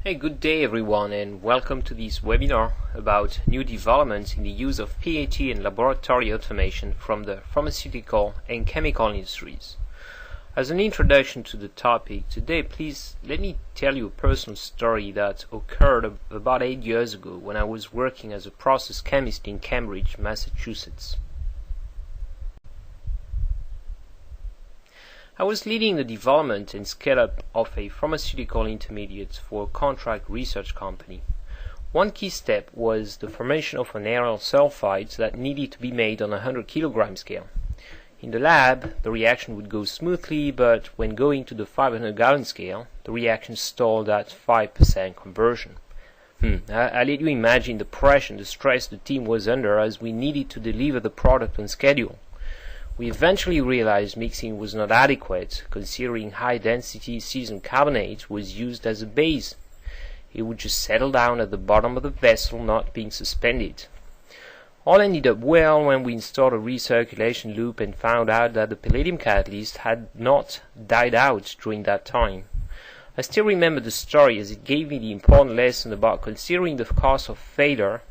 Hey, good day everyone, and welcome to this webinar about new developments in the use of PAT and laboratory automation from the pharmaceutical and chemical industries. As an introduction to the topic today, please let me tell you a personal story that occurred about 8 years ago when I was working as a process chemist in Cambridge, Massachusetts. I was leading the development and scale-up of a pharmaceutical intermediate for a contract research company. One key step was the formation of an aryl sulfides that needed to be made on a 100 kilogram scale. In the lab, the reaction would go smoothly, but when going to the 500 gallon scale, the reaction stalled at 5% conversion. I let you imagine the pressure and the stress the team was under as we needed to deliver the product on schedule. We eventually realized mixing was not adequate, considering high-density cesium carbonate was used as a base. It would just settle down at the bottom of the vessel, not being suspended. All ended up well when we installed a recirculation loop and found out that the palladium catalyst had not died out during that time. I still remember the story as it gave me the important lesson about considering the cost of failure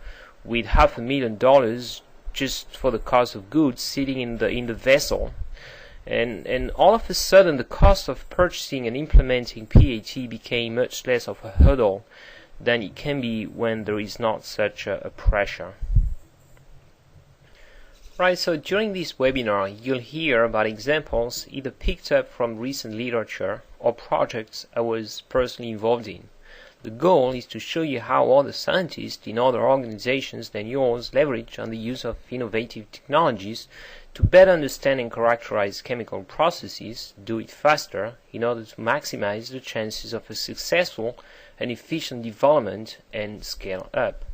with $500,000 just for the cost of goods sitting in the vessel, and all of a sudden the cost of purchasing and implementing PAT became much less of a hurdle than it can be when there is not such a pressure. Right, so during this webinar you'll hear about examples either picked up from recent literature or projects I was personally involved in. The goal is to show you how other scientists in other organizations than yours leverage on the use of innovative technologies to better understand and characterize chemical processes, do it faster, in order to maximize the chances of a successful and efficient development and scale up.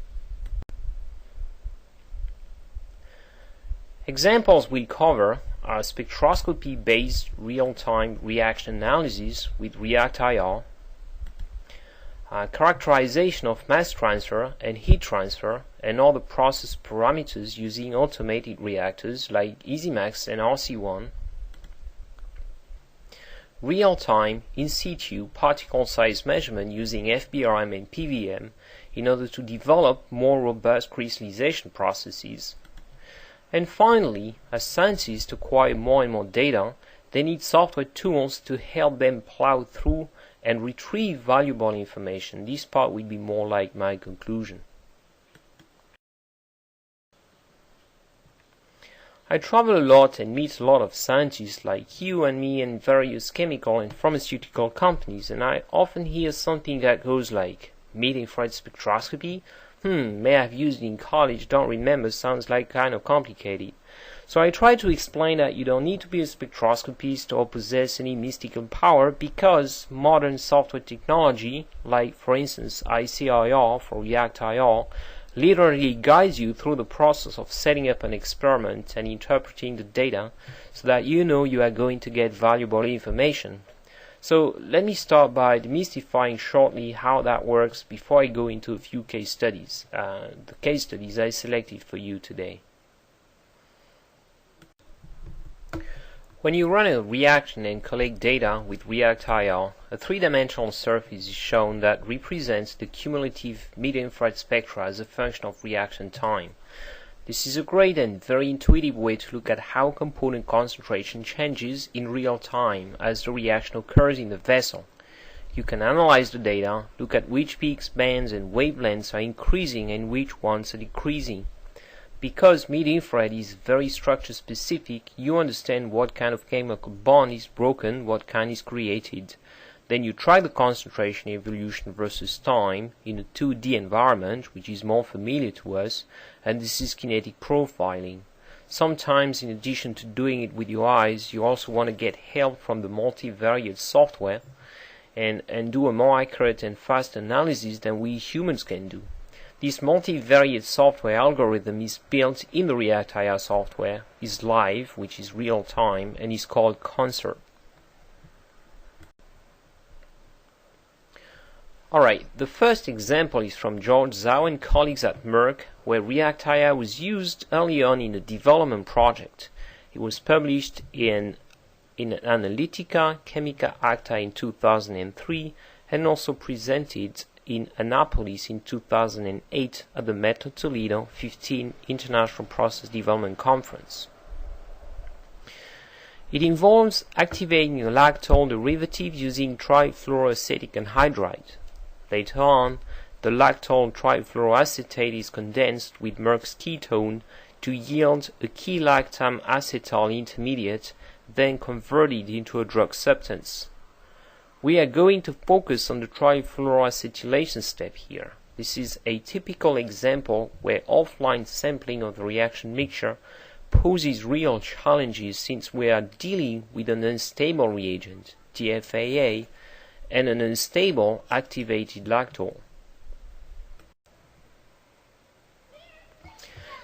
Examples we'll cover are spectroscopy-based real-time reaction analysis with FTIR, characterization of mass transfer and heat transfer and other process parameters using automated reactors like EasyMax and RC1, real-time in situ particle size measurement using FBRM and PVM in order to develop more robust crystallization processes. And finally, as scientists acquire more and more data, they need software tools to help them plow through and retrieve valuable information. This part will be more like my conclusion. I travel a lot and meet a lot of scientists like you and me in various chemical and pharmaceutical companies, and I often hear something that goes like, mid-infrared spectroscopy? May have used it in college, don't remember, sounds like kind of complicated. So I try to explain that you don't need to be a spectroscopist or possess any mystical power, because modern software technology, like for instance ISEE for FTIR, literally guides you through the process of setting up an experiment and interpreting the data so that you know you are going to get valuable information. So let me start by demystifying shortly how that works before I go into a few case studies, the case studies I selected for you today. When you run a reaction and collect data with FTIR, a three-dimensional surface is shown that represents the cumulative mid-infrared spectra as a function of reaction time. This is a great and very intuitive way to look at how component concentration changes in real time as the reaction occurs in the vessel. You can analyze the data, look at which peaks, bands and wavelengths are increasing and which ones are decreasing. Because mid-infrared is very structure specific, you understand what kind of chemical bond is broken, what kind is created. Then you track the concentration evolution versus time in a 2D environment, which is more familiar to us, and this is kinetic profiling. Sometimes, in addition to doing it with your eyes, you also want to get help from the multivariate software and do a more accurate and fast analysis than we humans can do. This multivariate software algorithm is built in the FTIR software, is live, which is real time, and is called Concert. Alright, the first example is from George Zhao and colleagues at Merck, where FTIR was used early on in a development project. It was published in Analytica Chemica Acta in 2003 and also presented in Annapolis in 2008 at the Metro Toledo 15 International Process Development Conference. It involves activating a lactol derivative using trifluoroacetic anhydride. Later on, the lactol trifluoroacetate is condensed with Merck's ketone to yield a key-lactam acetal intermediate, then converted into a drug substance. We are going to focus on the trifluoroacetylation step here. This is a typical example where offline sampling of the reaction mixture poses real challenges, since we are dealing with an unstable reagent, TFAA, and an unstable activated lactol.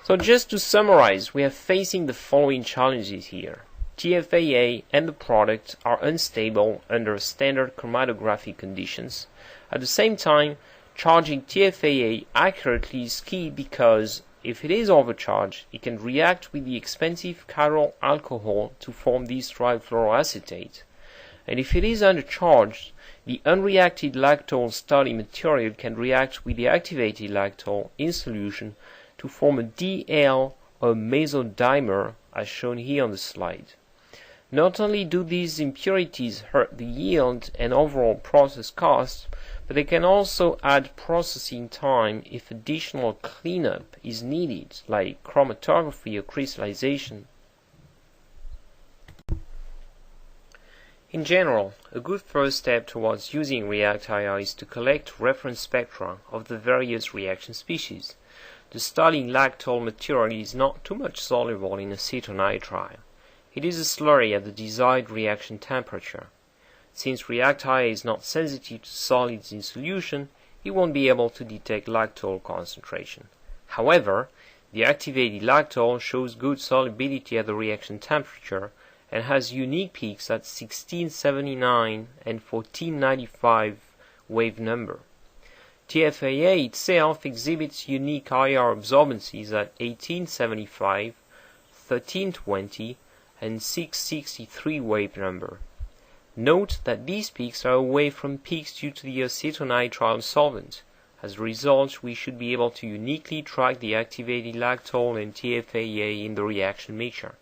So just to summarize, we are facing the following challenges here. TFAA and the product are unstable under standard chromatography conditions. At the same time, charging TFAA accurately is key, because if it is overcharged, it can react with the expensive chiral alcohol to form this trifluoroacetate. And if it is undercharged, the unreacted lactol starting material can react with the activated lactol in solution to form a DL or mesodimer, as shown here on the slide. Not only do these impurities hurt the yield and overall process cost, but they can also add processing time if additional cleanup is needed, like chromatography or crystallization. In general, a good first step towards using FTIR is to collect reference spectra of the various reaction species. The starting lactol material is not too much soluble in acetonitrile. It is a slurry at the desired reaction temperature. Since FTIR is not sensitive to solids in solution, it won't be able to detect lactol concentration. However, the activated lactol shows good solubility at the reaction temperature and has unique peaks at 1679 and 1495 wave number. TFAA itself exhibits unique IR absorbencies at 1875, 1320, and 663 wave number. Note that these peaks are away from peaks due to the acetonitrile solvent. As a result, we should be able to uniquely track the activated lactol and TFAA in the reaction mixture.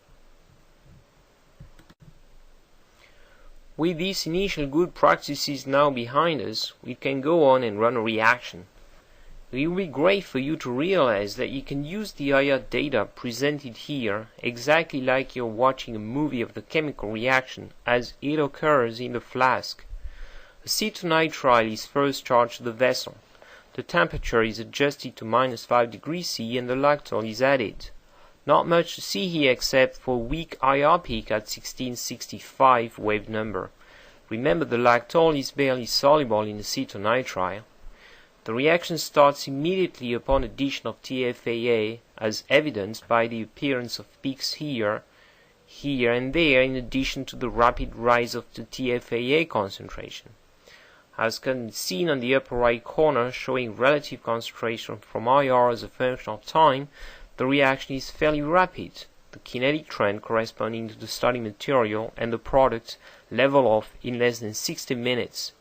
With these initial good practices now behind us, we can go on and run a reaction. It will be great for you to realize that you can use the IR data presented here exactly like you're watching a movie of the chemical reaction as it occurs in the flask. Acetonitrile is first charged to the vessel. The temperature is adjusted to -5 degrees C and the lactol is added. Not much to see here except for weak IR peak at 1665 wave number. Remember, the lactol is barely soluble in acetonitrile. The reaction starts immediately upon addition of TFAA, as evidenced by the appearance of peaks here, and there, in addition to the rapid rise of the TFAA concentration. As can be seen on the upper right corner, showing relative concentration from IR as a function of time, the reaction is fairly rapid. The kinetic trend corresponding to the starting material and the product level off in less than 60 minutes.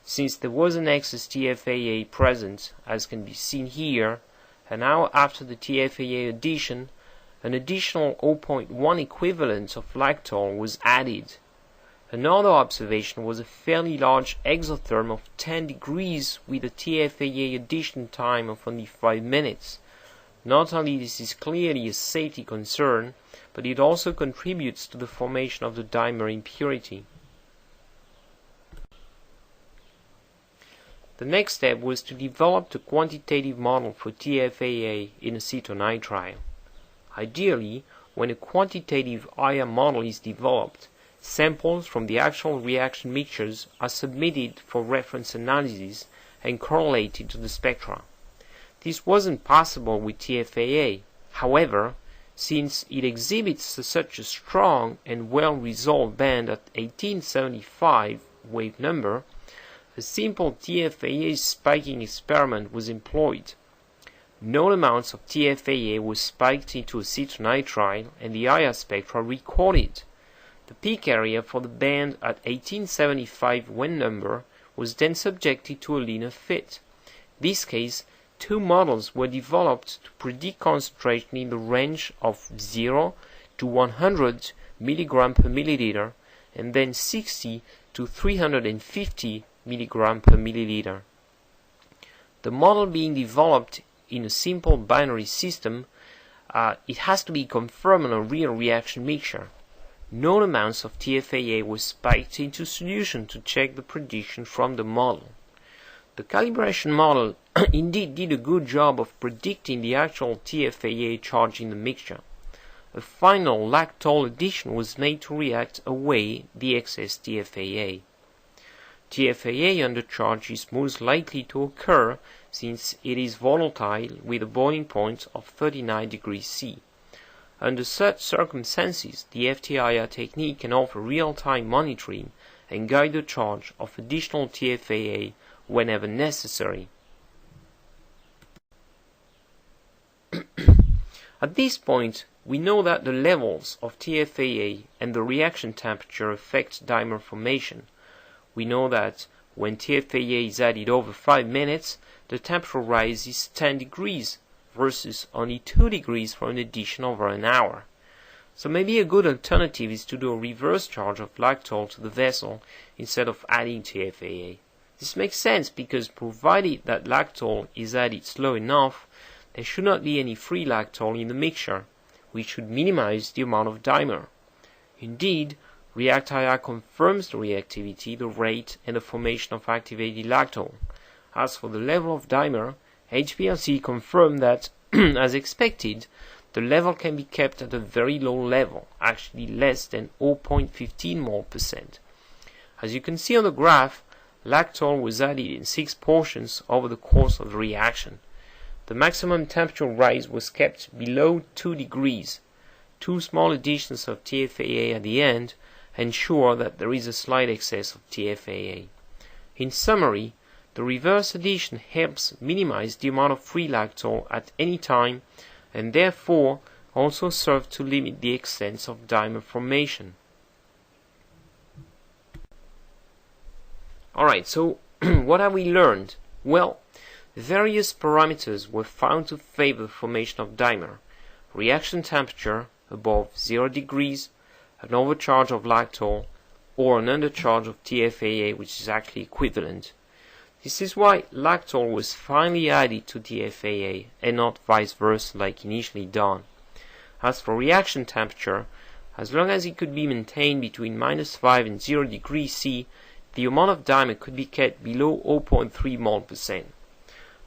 Since there was an excess TFAA present, as can be seen here, an hour after the TFAA addition, an additional 0.1 equivalent of lactol was added. Another observation was a fairly large exotherm of 10 degrees with a TFAA addition time of only 5 minutes. Not only this is clearly a safety concern, but it also contributes to the formation of the dimer impurity. The next step was to develop the quantitative model for TFAA in acetonitrile. Ideally, when a quantitative IR model is developed, samples from the actual reaction mixtures are submitted for reference analysis and correlated to the spectra. This wasn't possible with TFAA. However, since it exhibits such a strong and well-resolved band at 1875 wave number, a simple TFAA spiking experiment was employed. Known amounts of TFAA was spiked into acetonitrile and the IR spectra recorded. The peak area for the band at 1875 wave number was then subjected to a linear fit. this case, two models were developed to predict concentration in the range of 0 to 100 mg per milliliter and then 60 to 350 mg per milliliter. The model being developed in a simple binary system, it has to be confirmed on a real reaction mixture. Known amounts of TFAA were spiked into solution to check the prediction from the model. The calibration model indeed did a good job of predicting the actual TFAA charge in the mixture. A final lactol addition was made to react away the excess TFAA. TFAA undercharge is most likely to occur since it is volatile with a boiling point of 39 degrees C. Under such circumstances, the FTIR technique can offer real-time monitoring and guide the charge of additional TFAA whenever necessary. At this point, we know that the levels of TFAA and the reaction temperature affect dimer formation. We know that when TFAA is added over 5 minutes, the temperature rise is 10 degrees versus only 2 degrees for an addition over an hour. So maybe a good alternative is to do a reverse charge of lactol to the vessel instead of adding TFAA. This makes sense because provided that lactol is added slow enough, there should not be any free lactol in the mixture, which should minimize the amount of dimer. Indeed, REACT-IR confirms the reactivity, the rate, and the formation of activated lactol. As for the level of dimer, HPLC confirmed that, as expected, the level can be kept at a very low level, actually less than 0.15 mol%. As you can see on the graph, lactol was added in 6 portions over the course of the reaction. The maximum temperature rise was kept below 2 degrees. 2 small additions of TFAA at the end ensure that there is a slight excess of TFAA. In summary, the reverse addition helps minimize the amount of free lactol at any time and therefore also serves to limit the extent of dimer formation. Alright, so what have we learned? Well, various parameters were found to favor the formation of dimer. Reaction temperature above 0 degrees, an overcharge of lactol, or an undercharge of TFAA, which is actually equivalent. This is why lactol was finally added to TFAA and not vice versa like initially done. As for reaction temperature, as long as it could be maintained between -5 and 0 degrees C, the amount of dimer could be kept below 0.3 mol%.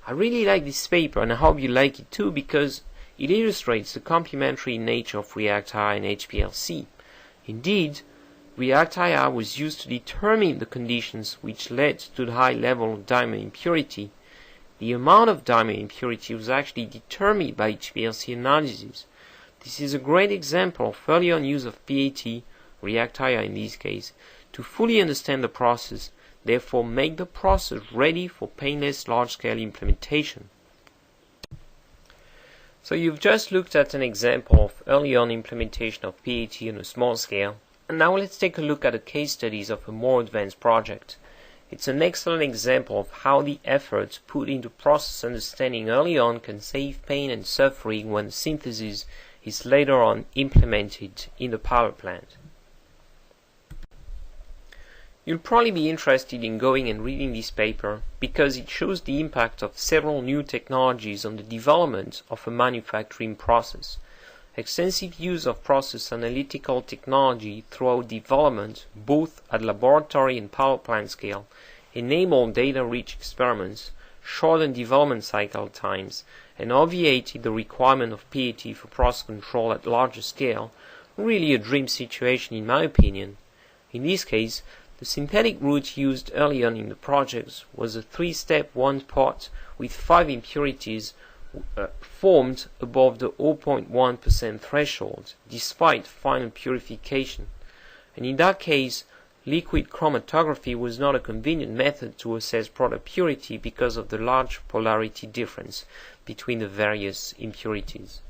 I really like this paper and I hope you like it too because it illustrates the complementary nature of REACT-IR and HPLC. Indeed, REACT-IR was used to determine the conditions which led to the high level of dimer impurity. The amount of dimer impurity was actually determined by HPLC analysis. This is a great example of early on use of PAT, REACT-IR in this case, to fully understand the process, therefore make the process ready for painless large-scale implementation. So you've just looked at an example of early on implementation of PAT on a small scale, and now let's take a look at the case studies of a more advanced project. It's an excellent example of how the efforts put into process understanding early on can save pain and suffering when the synthesis is later on implemented in the power plant. You'll probably be interested in going and reading this paper because it shows the impact of several new technologies on the development of a manufacturing process. Extensive use of process analytical technology throughout development, both at laboratory and power plant scale, enabled data-rich experiments, shortened development cycle times, and obviated the requirement of PAT for process control at larger scale. Really a dream situation in my opinion. In this case, the synthetic route used early on in the project was a 3-step 1-pot with 5 impurities formed above the 0.1% threshold despite final purification, and in that case liquid chromatography was not a convenient method to assess product purity because of the large polarity difference between the various impurities.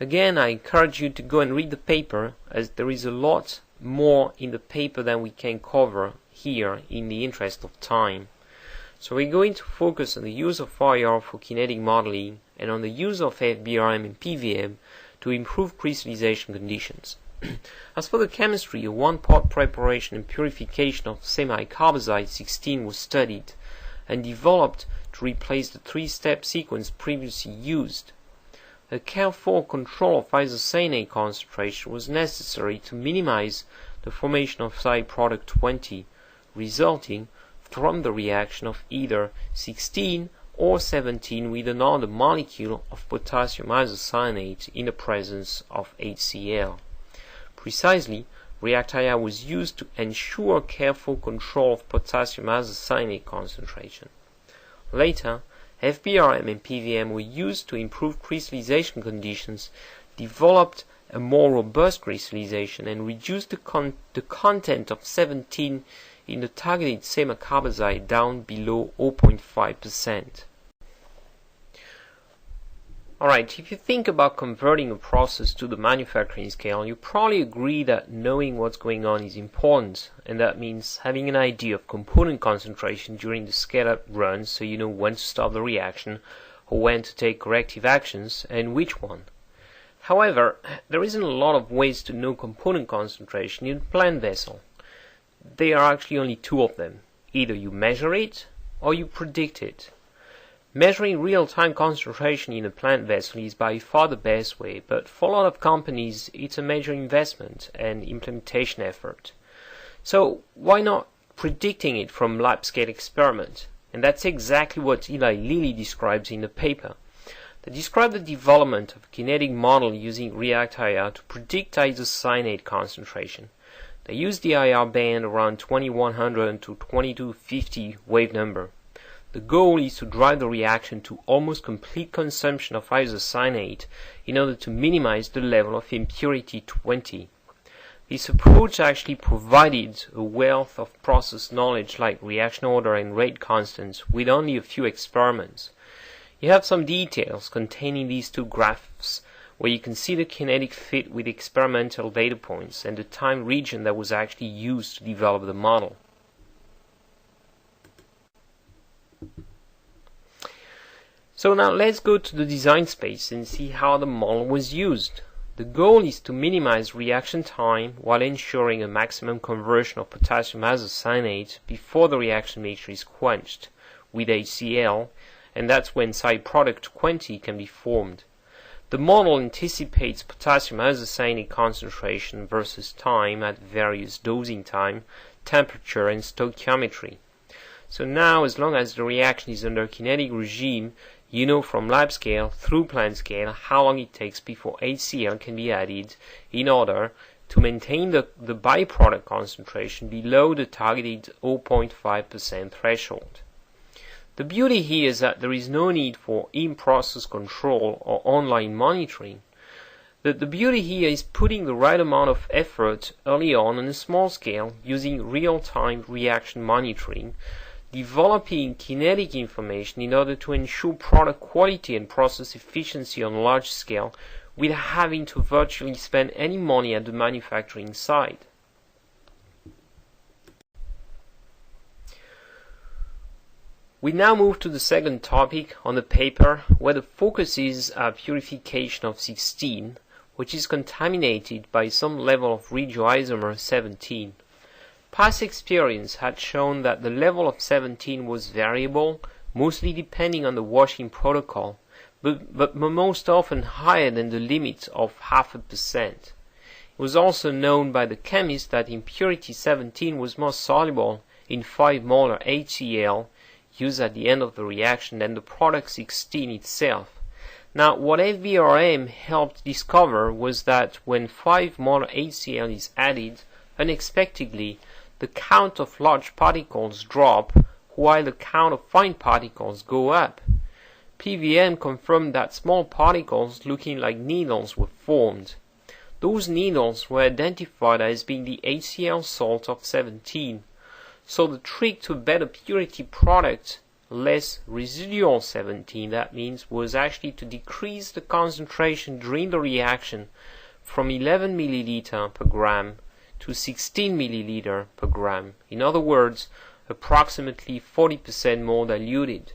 Again, I encourage you to go and read the paper as there is a lot more in the paper than we can cover here in the interest of time. So we're going to focus on the use of FTIR for kinetic modeling and on the use of FBRM and PVM to improve crystallization conditions. As for the chemistry, a one-part preparation and purification of semi-carbazide 16 was studied and developed to replace the three-step sequence previously used. A careful control of isocyanate concentration was necessary to minimize the formation of side product 20, resulting from the reaction of either 16 or 17 with another molecule of potassium isocyanate in the presence of HCl. Precisely, FTIR was used to ensure careful control of potassium isocyanate concentration. Later, FBRM and PVM were used to improve crystallization conditions, developed a more robust crystallization, and reduced the content of 17 in the targeted semi-carbazide down below 0.5%. Alright, if you think about converting a process to the manufacturing scale, you probably agree that knowing what's going on is important, and that means having an idea of component concentration during the scale-up run so you know when to stop the reaction or when to take corrective actions and which one. However, there isn't a lot of ways to know component concentration in a plant vessel. There are actually only two of them. Either you measure it or you predict it. Measuring real-time concentration in a plant vessel is by far the best way, but for a lot of companies it's a major investment and implementation effort. So why not predicting it from lab-scale experiment? And that's exactly what Eli Lilly describes in the paper. They describe the development of a kinetic model using FTIR to predict isocyanate concentration. They use the IR band around 2100 to 2250 wave number. The goal is to drive the reaction to almost complete consumption of isocyanate in order to minimize the level of impurity 20. This approach actually provided a wealth of process knowledge like reaction order and rate constants with only a few experiments. You have some details containing these two graphs where you can see the kinetic fit with experimental data points and the time region that was actually used to develop the model. So now let's go to the design space and see how the model was used. The goal is to minimize reaction time while ensuring a maximum conversion of potassium isocyanate before the reaction mixture is quenched with HCl, and that's when side product 20 can be formed. The model anticipates potassium isocyanate concentration versus time at various dosing time, temperature, and stoichiometry. So now, as long as the reaction is under kinetic regime, you know from lab scale through plant scale how long it takes before HCl can be added in order to maintain the byproduct concentration below the targeted 0.5% threshold. The beauty here is that there is no need for in-process control or online monitoring. The beauty here is putting the right amount of effort early on a small scale using real-time reaction monitoring, developing kinetic information in order to ensure product quality and process efficiency on a large scale without having to virtually spend any money at the manufacturing site. We now move to the second topic on the paper, where the focus is purification of 16, which is contaminated by some level of regioisomer 17. Past experience had shown that the level of 17 was variable, mostly depending on the washing protocol, but most often higher than the limit of 0.5%. It was also known by the chemist that impurity 17 was more soluble in 5 molar HCl used at the end of the reaction than the product 16 itself. Now, what FBRM helped discover was that when 5 molar HCl is added, unexpectedly, the count of large particles drop while the count of fine particles go up. PVM confirmed that small particles looking like needles were formed. Those needles were identified as being the HCl salt of 17. So the trick to a better purity product, less residual 17, that means, was actually to decrease the concentration during the reaction from 11 milliliter per gram to 16 milliliter per gram. In other words, approximately 40% more diluted.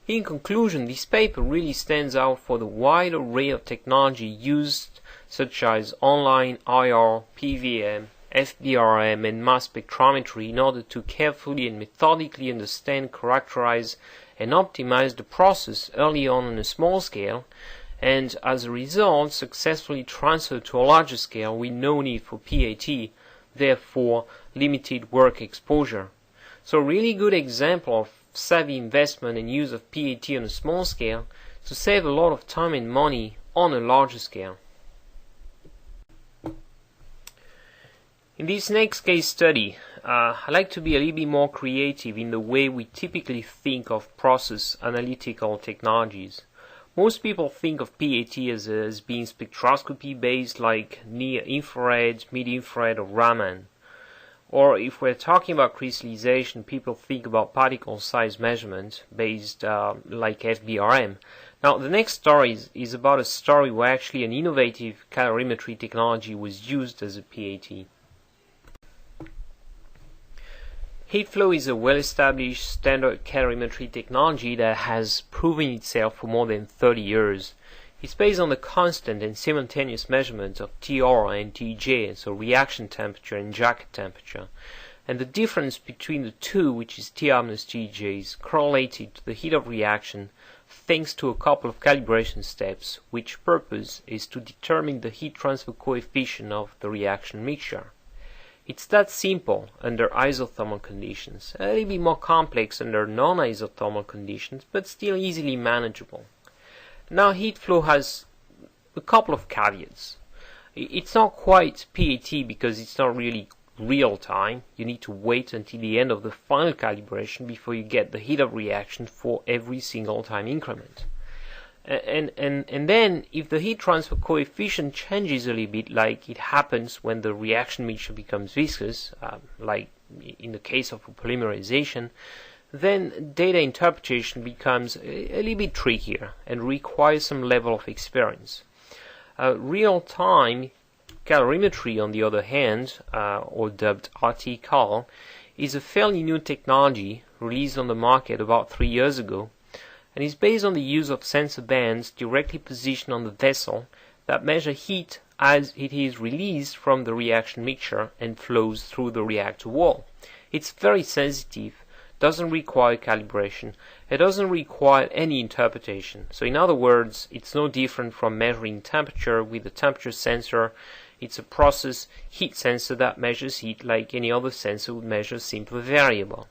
In conclusion, this paper really stands out for the wide array of technology used, such as online IR, PVM, FDRM, and mass spectrometry, in order to carefully and methodically understand, characterize, and optimize the process early on a small scale, and as a result successfully transfer to a larger scale with no need for PAT, therefore limited work exposure. So a really good example of savvy investment and use of PAT on a small scale to save a lot of time and money on a larger scale. In this next case study, I like to be a little bit more creative in the way we typically think of process analytical technologies. Most people think of PAT as being spectroscopy based, like near infrared, mid infrared, or Raman. Or if we're talking about crystallization, people think about particle size measurement based like FBRM. Now the next story is about a story where actually an innovative calorimetry technology was used as a PAT. Heat flow is a well-established standard calorimetry technology that has proven itself for more than 30 years. It's based on the constant and simultaneous measurement of TR and TJ, so reaction temperature and jacket temperature. And the difference between the two, which is TR minus TJ, is correlated to the heat of reaction thanks to a couple of calibration steps, which purpose is to determine the heat transfer coefficient of the reaction mixture. It's that simple under isothermal conditions, a little bit more complex under non-isothermal conditions, but still easily manageable. Now heat flow has a couple of caveats. It's not quite PAT because it's not really real time. You need to wait until the end of the final calibration before you get the heat of reaction for every single time increment. And then if the heat transfer coefficient changes a little bit, like it happens when the reaction mixture becomes viscous, like in the case of polymerization, then data interpretation becomes a little bit trickier and requires some level of experience. Real-time calorimetry, on the other hand, or dubbed RT-Cal, is a fairly new technology released on the market about 3 years ago, and is based on the use of sensor bands directly positioned on the vessel that measure heat as it is released from the reaction mixture and flows through the reactor wall. It's very sensitive, doesn't require calibration, it doesn't require any interpretation. So in other words, it's no different from measuring temperature with a temperature sensor. It's a process heat sensor that measures heat like any other sensor would measure a simple variable.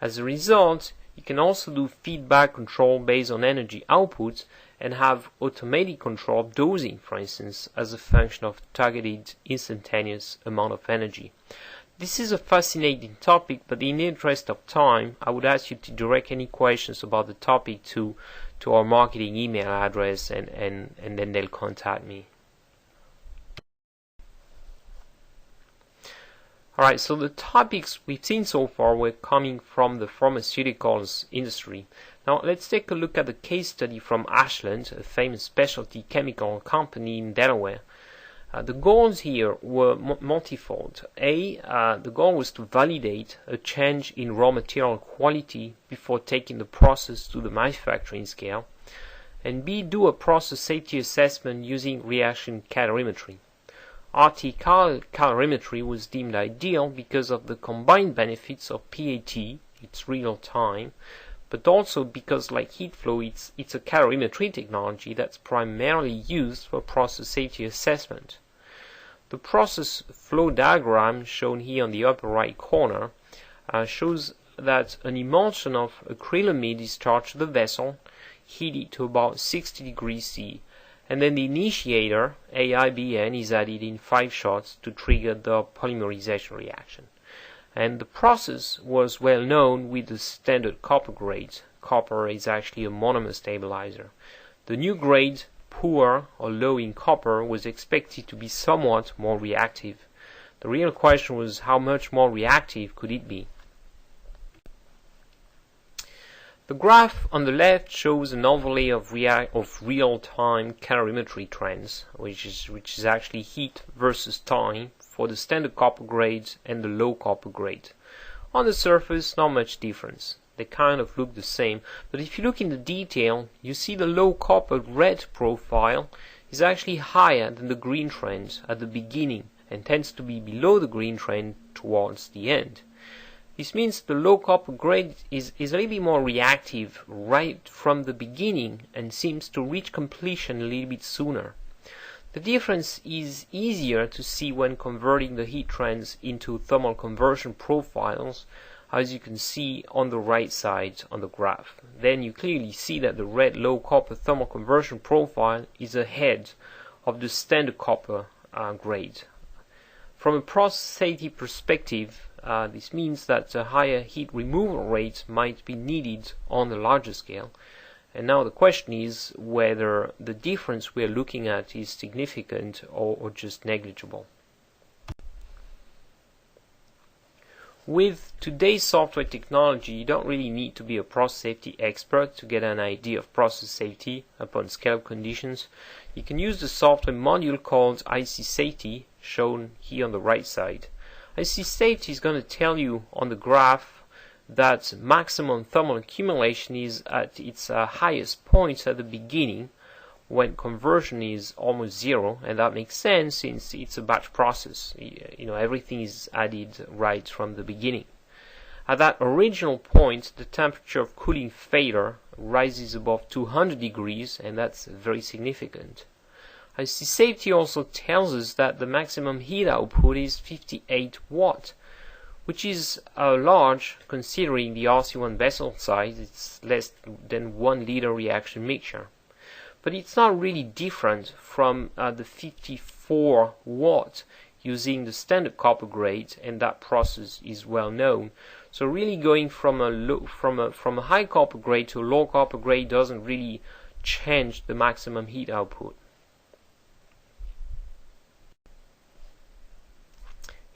As a result, you can also do feedback control based on energy output and have automatic control of dosing, for instance, as a function of targeted instantaneous amount of energy. This is a fascinating topic, but in the interest of time, I would ask you to direct any questions about the topic to our marketing email address, and then they'll contact me. Alright, so the topics we've seen so far were coming from the pharmaceuticals industry. Now let's take a look at the case study from Ashland, a famous specialty chemical company in Delaware. The goals here were multifold. The goal was to validate a change in raw material quality before taking the process to the manufacturing scale. And B, do a process safety assessment using reaction calorimetry. RT-Cal calorimetry was deemed ideal because of the combined benefits of PAT, it's real time, but also because, like heat flow, it's a calorimetry technology that's primarily used for process safety assessment. The process flow diagram shown here on the upper right corner shows that an emulsion of acrylamide is charged to the vessel, heated to about 60 degrees C, and then the initiator, AIBN, is added in 5 shots to trigger the polymerization reaction. And the process was well known with the standard copper grades. Copper is actually a monomer stabilizer. The new grade, poor or low in copper, was expected to be somewhat more reactive. The real question was how much more reactive could it be? The graph on the left shows an overlay of real-time calorimetry trends, which is actually heat versus time for the standard copper grade and the low copper grade. On the surface, not much difference. They kind of look the same, but if you look in the detail, you see the low copper red profile is actually higher than the green trend at the beginning and tends to be below the green trend towards the end. This means the low copper grade is a little bit more reactive right from the beginning and seems to reach completion a little bit sooner. The difference is easier to see when converting the heat trends into thermal conversion profiles, as you can see on the right side on the graph. Then you clearly see that the red low copper thermal conversion profile is ahead of the standard copper grade. From a process safety perspective, this means that a higher heat removal rate might be needed on a larger scale. And now the question is whether the difference we are looking at is significant or just negligible. With today's software technology, you don't really need to be a process safety expert to get an idea of process safety upon scale-up conditions. You can use the software module called ISEE Safety, shown here on the right side. ISEE Safety is going to tell you on the graph that maximum thermal accumulation is at its highest point at the beginning, when conversion is almost zero, and that makes sense since it's a batch process. Everything is added right from the beginning. At that original point, the temperature of cooling failure rises above 200 degrees, and that's very significant. ISEE Safety also tells us that the maximum heat output is 58 watt, which is large considering the RC1 vessel size. It's less than 1 liter reaction mixture. But it's not really different from the 54 watt using the standard copper grade, and that process is well known. So really going from a high copper grade to a low copper grade doesn't really change the maximum heat output.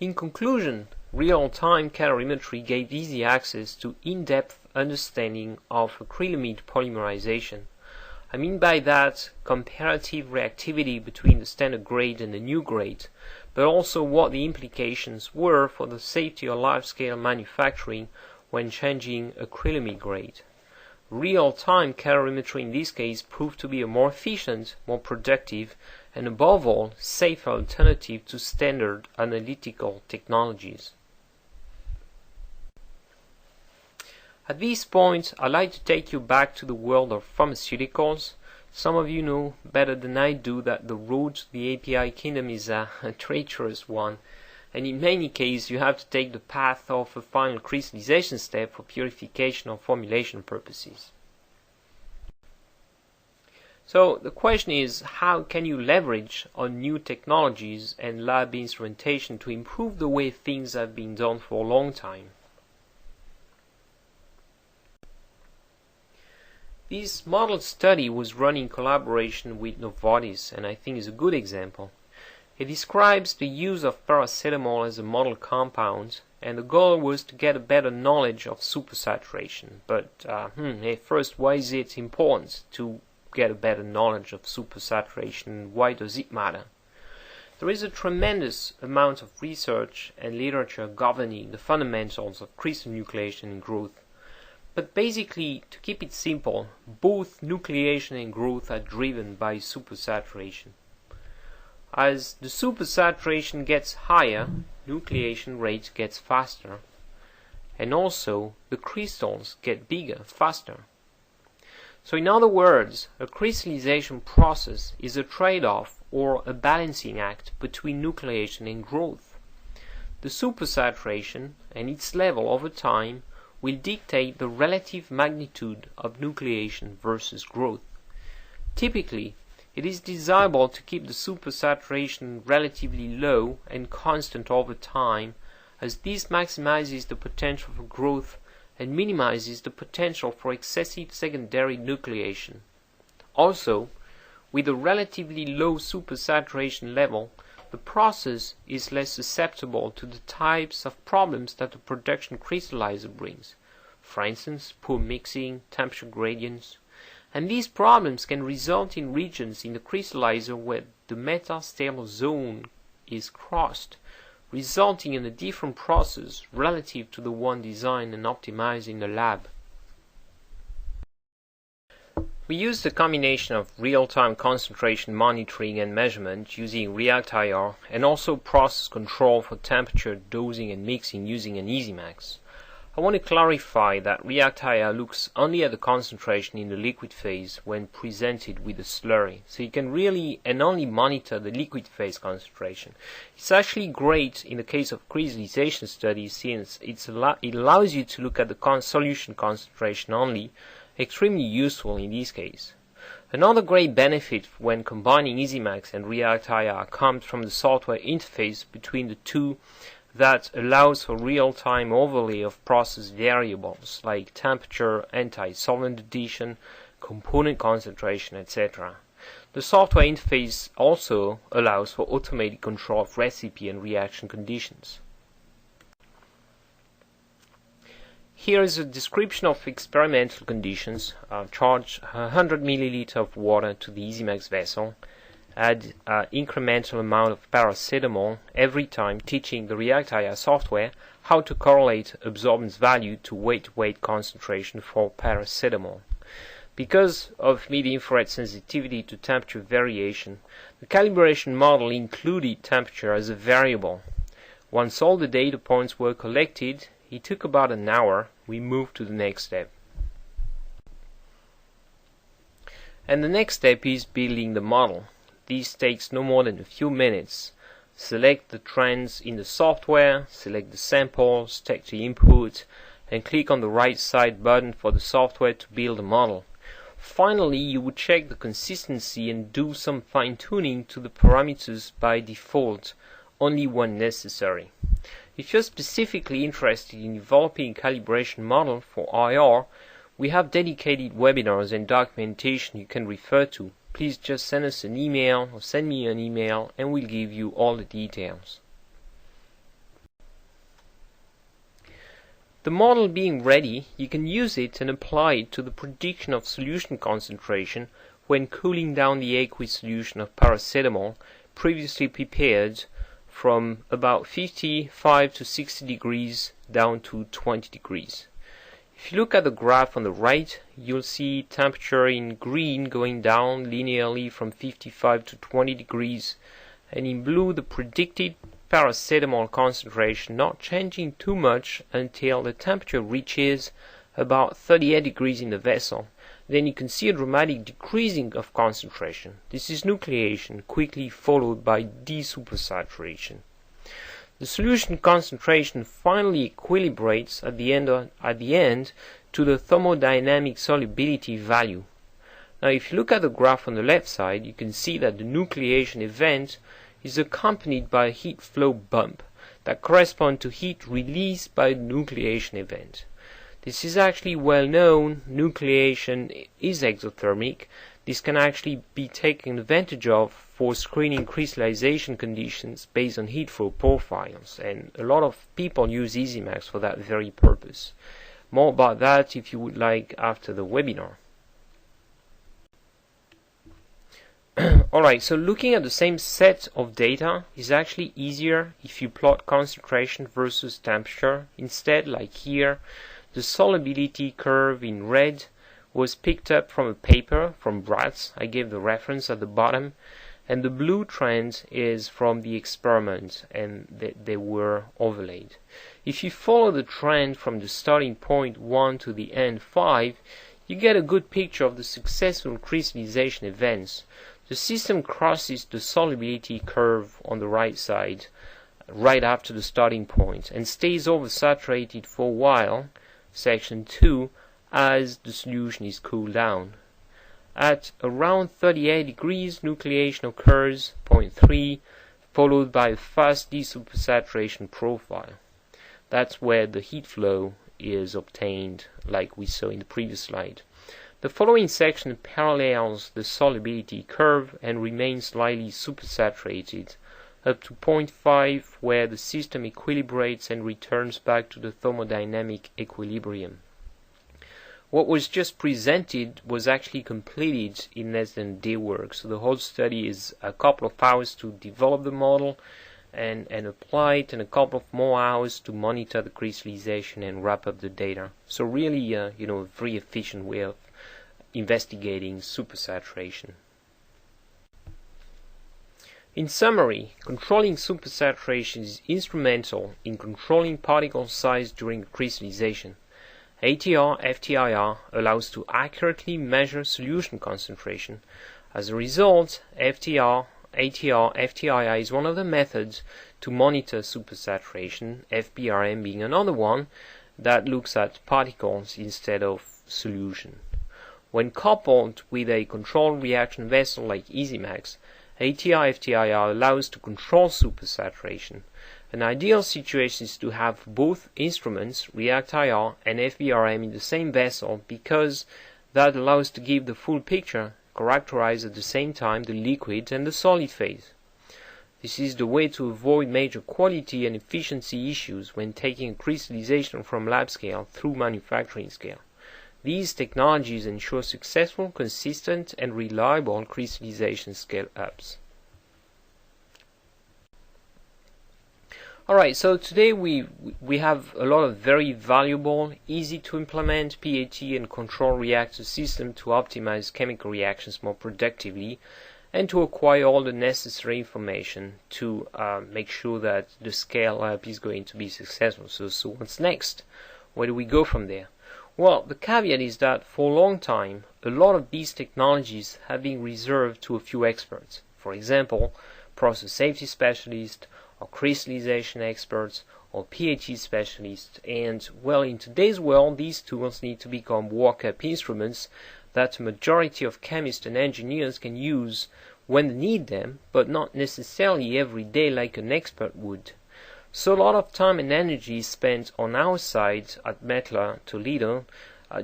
In conclusion, real-time calorimetry gave easy access to in-depth understanding of acrylamide polymerization. I mean by that comparative reactivity between the standard grade and the new grade, but also what the implications were for the safety of large-scale manufacturing when changing acrylamide grade. Real-time calorimetry in this case proved to be a more efficient, more productive, and above all, safer alternative to standard analytical technologies. At this point, I'd like to take you back to the world of pharmaceuticals. Some of you know better than I do that the road to the API kingdom is a treacherous one, and in many cases you have to take the path of a final crystallization step for purification or formulation purposes. So the question is, how can you leverage on new technologies and lab instrumentation to improve the way things have been done for a long time? This model study was run in collaboration with Novartis, and I think is a good example. It describes the use of paracetamol as a model compound, and the goal was to get a better knowledge of supersaturation. But first, why is it important to get a better knowledge of supersaturation? Why does it matter? There is a tremendous amount of research and literature governing the fundamentals of crystal nucleation and growth. But basically, to keep it simple, both nucleation and growth are driven by supersaturation. As the supersaturation gets higher, nucleation rate gets faster, and also the crystals get bigger faster. So in other words, a crystallization process is a trade-off or a balancing act between nucleation and growth. The supersaturation and its level over time will dictate the relative magnitude of nucleation versus growth. Typically, it is desirable to keep the supersaturation relatively low and constant over time, as this maximizes the potential for growth and minimizes the potential for excessive secondary nucleation. Also, with a relatively low supersaturation level, the process is less susceptible to the types of problems that the production crystallizer brings. for instance, poor mixing, temperature gradients. And these problems can result in regions in the crystallizer where the metastable zone is crossed, resulting in a different process relative to the one designed and optimized in the lab. We used a combination of real-time concentration monitoring and measurement using FTIR and also process control for temperature, dosing and mixing using an EasyMax. I want to clarify that FTIR looks only at the concentration in the liquid phase when presented with a slurry, so you can really and only monitor the liquid phase concentration. It's actually great in the case of crystallization studies since it allows you to look at the solution concentration only, extremely useful in this case. Another great benefit when combining EasyMax and FTIR comes from the software interface between the two that allows for real-time overlay of process variables like temperature, anti-solvent addition, component concentration, etc. The software interface also allows for automated control of recipe and reaction conditions. Here is a description of experimental conditions. Charge 100 ml of water to the EasyMax vessel. Add an incremental amount of paracetamol every time, teaching the FTIR software how to correlate absorbance value to weight concentration for paracetamol. Because of mid-infrared sensitivity to temperature variation, the calibration model included temperature as a variable. Once all the data points were collected, it took about an hour. We moved to the next step. And the next step is building the model. This takes no more than a few minutes. Select the trends in the software, select the samples, take the input, and click on the right side button for the software to build a model. Finally, you would check the consistency and do some fine-tuning to the parameters by default, only when necessary. If you're specifically interested in developing a calibration model for IR, we have dedicated webinars and documentation you can refer to. Please just send us an email or send me an email and we'll give you all the details. The model being ready, you can use it and apply it to the prediction of solution concentration when cooling down the aqueous solution of paracetamol previously prepared from about 55 to 60 degrees down to 20 degrees. If you look at the graph on the right, you'll see temperature in green going down linearly from 55 to 20 degrees, and in blue the predicted paracetamol concentration not changing too much until the temperature reaches about 38 degrees in the vessel. Then you can see a dramatic decreasing of concentration. This is nucleation, quickly followed by desupersaturation. The solution concentration finally equilibrates at the end to the thermodynamic solubility value. Now if you look at the graph on the left side, you can see that the nucleation event is accompanied by a heat flow bump that corresponds to heat released by the nucleation event. This is actually well known. Nucleation is exothermic. This can actually be taken advantage of for screening crystallization conditions based on heat flow profiles, and a lot of people use EasyMax for that very purpose. More about that if you would like after the webinar. Alright, so looking at the same set of data is actually easier if you plot concentration versus temperature. Instead, like here, the solubility curve in red was picked up from a paper from Bratz. I gave the reference at the bottom. And the blue trend is from the experiment, and they were overlaid. If you follow the trend from the starting point 1 to the end 5, you get a good picture of the successful crystallization events. The system crosses the solubility curve on the right side right after the starting point and stays oversaturated for a while, section 2, as the solution is cooled down. At around 38 degrees, nucleation occurs, point 3, followed by a fast desupersaturation profile. That's where the heat flow is obtained, like we saw in the previous slide. The following section parallels the solubility curve and remains slightly supersaturated, up to point 5, where the system equilibrates and returns back to the thermodynamic equilibrium. what was just presented was actually completed in less than a day work. So the whole study is a couple of hours to develop the model and apply it, and a couple of more hours to monitor the crystallization and wrap up the data. So really, a very efficient way of investigating supersaturation. In summary, controlling supersaturation is instrumental in controlling particle size during crystallization. ATR FTIR allows to accurately measure solution concentration. As a result, ATR FTIR is one of the methods to monitor supersaturation, FBRM being another one that looks at particles instead of solution. When coupled with a controlled reaction vessel like EasyMax, ATR FTIR allows to control supersaturation. An ideal situation is to have both instruments, ReactIR and FBRM, in the same vessel, because that allows to give the full picture, characterize at the same time the liquid and the solid phase. This is the way to avoid major quality and efficiency issues when taking crystallization from lab scale through manufacturing scale. These technologies ensure successful, consistent, and reliable crystallization scale-ups. Alright, so today we have a lot of very valuable, easy to implement PAT and control reactor system to optimize chemical reactions more productively and to acquire all the necessary information to make sure that the scale up is going to be successful. So what's next? Where do we go from there? Well, the caveat is that for a long time, a lot of these technologies have been reserved to a few experts. For example, process safety specialists, or crystallization experts, or PAT specialists, and well, in today's world, these tools need to become walk-up instruments that a majority of chemists and engineers can use when they need them, but not necessarily every day like an expert would. So a lot of time and energy is spent on our side at Mettler Toledo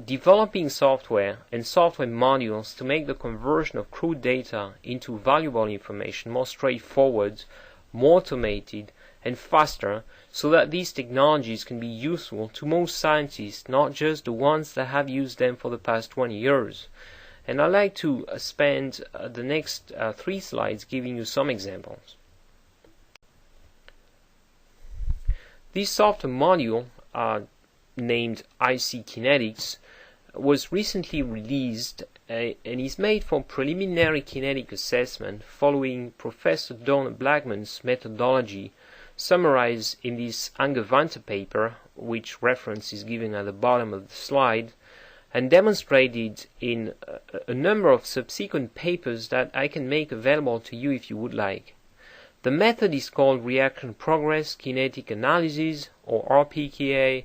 developing software and software modules to make the conversion of crude data into valuable information more straightforward, more automated, and faster, so that these technologies can be useful to most scientists, not just the ones that have used them for the past 20 years. And I'd like to spend the next 3 slides giving you some examples. This software module, named ISEE Kinetics, was recently released and is made for preliminary kinetic assessment following Professor Donna Blackman's methodology summarized in this Angevante paper, which reference is given at the bottom of the slide, and demonstrated in a number of subsequent papers that I can make available to you if you would like. The method is called Reaction Progress Kinetic Analysis, or RPKA,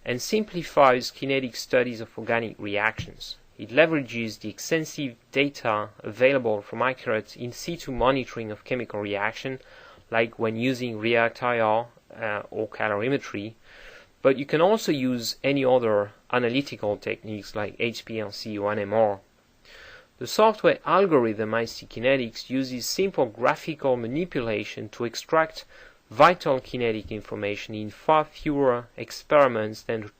and simplifies kinetic studies of organic reactions. It leverages the extensive data available from accurate in situ monitoring of chemical reaction, like when using ReactIR or calorimetry, but you can also use any other analytical techniques like HPLC or NMR. The software algorithm ISEE Kinetics uses simple graphical manipulation to extract vital kinetic information in far fewer experiments than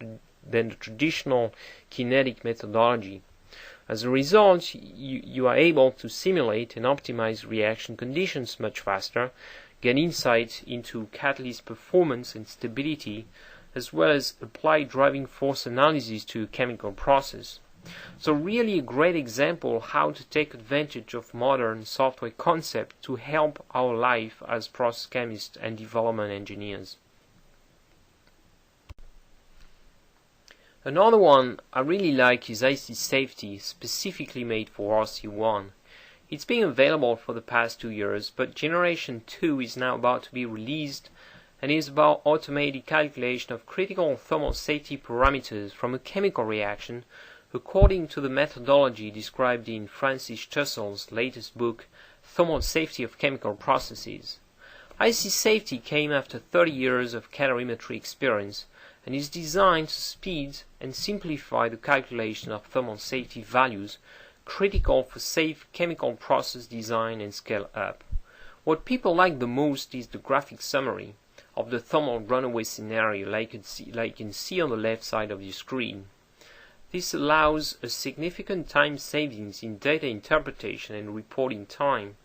the traditional kinetic methodology. As a result, you are able to simulate and optimize reaction conditions much faster, get insight into catalyst performance and stability, as well as apply driving force analysis to a chemical process. So really a great example how to take advantage of modern software concept to help our life as process chemists and development engineers. Another one I really like is ISEE Safety, specifically made for RC1. It's been available for the past 2 years, but Generation 2 is now about to be released and is about automated calculation of critical thermal safety parameters from a chemical reaction according to the methodology described in Francis Tussel's latest book, Thermal Safety of Chemical Processes. ISEE Safety came after 30 years of calorimetry experience and is designed to speed and simplify the calculation of thermal safety values critical for safe chemical process design and scale up. What people like the most is the graphic summary of the thermal runaway scenario like you can see on the left side of your screen. This allows a significant time savings in data interpretation and reporting time.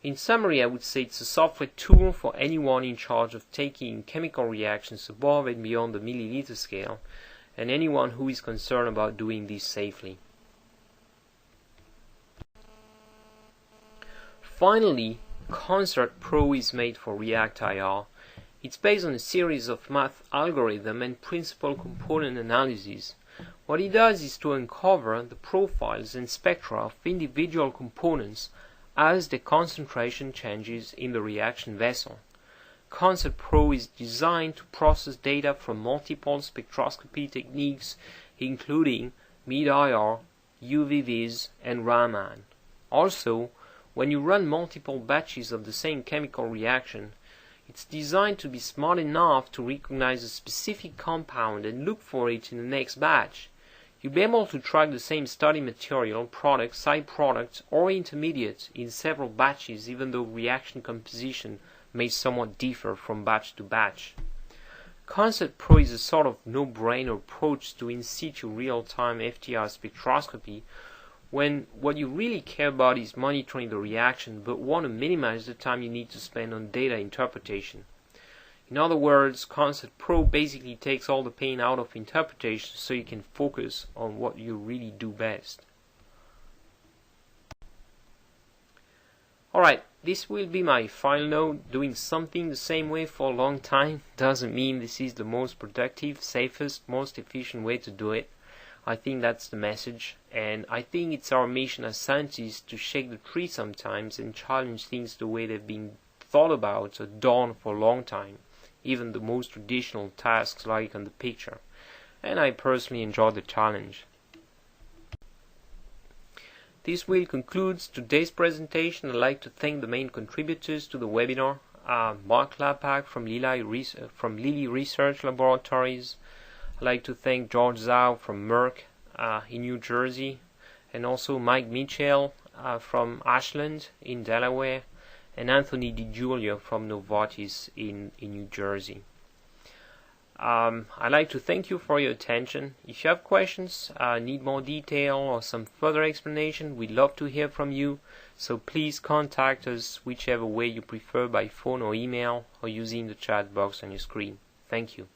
In summary, I would say it's a software tool for anyone in charge of taking chemical reactions above and beyond the milliliter scale, and anyone who is concerned about doing this safely. Finally, Concert Pro is made for FTIR. It's based on a series of math algorithms and principal component analysis. What it does is to uncover the profiles and spectra of individual components as the concentration changes in the reaction vessel. Concert Pro is designed to process data from multiple spectroscopy techniques, including mid-IR, UV-Vis, and Raman. Also, when you run multiple batches of the same chemical reaction, it's designed to be smart enough to recognize a specific compound and look for it in the next batch. You'll be able to track the same study material, product, side products, or intermediate in several batches, even though reaction composition may somewhat differ from batch to batch. Concert Pro is a sort of no-brainer approach to in situ real-time FTIR spectroscopy, when what you really care about is monitoring the reaction but want to minimize the time you need to spend on data interpretation. In other words, Concert Pro basically takes all the pain out of interpretation so you can focus on what you really do best. Alright, this will be my final note. Doing something the same way for a long time doesn't mean this is the most productive, safest, most efficient way to do it. I think that's the message, and I think it's our mission as scientists to shake the tree sometimes and challenge things the way they've been thought about or done for a long time, even the most traditional tasks like on the picture, and I personally enjoy the challenge. This will conclude today's presentation. I'd like to thank the main contributors to the webinar, Mark Lapak from Lilly Research Laboratories. I'd like to thank George Zhao from Merck in New Jersey, and also Mike Mitchell from Ashland in Delaware, and Anthony DiGiulio from Novartis in New Jersey. I'd like to thank you for your attention. If you have questions, need more detail or some further explanation, we'd love to hear from you. So please contact us whichever way you prefer, by phone or email, or using the chat box on your screen. Thank you.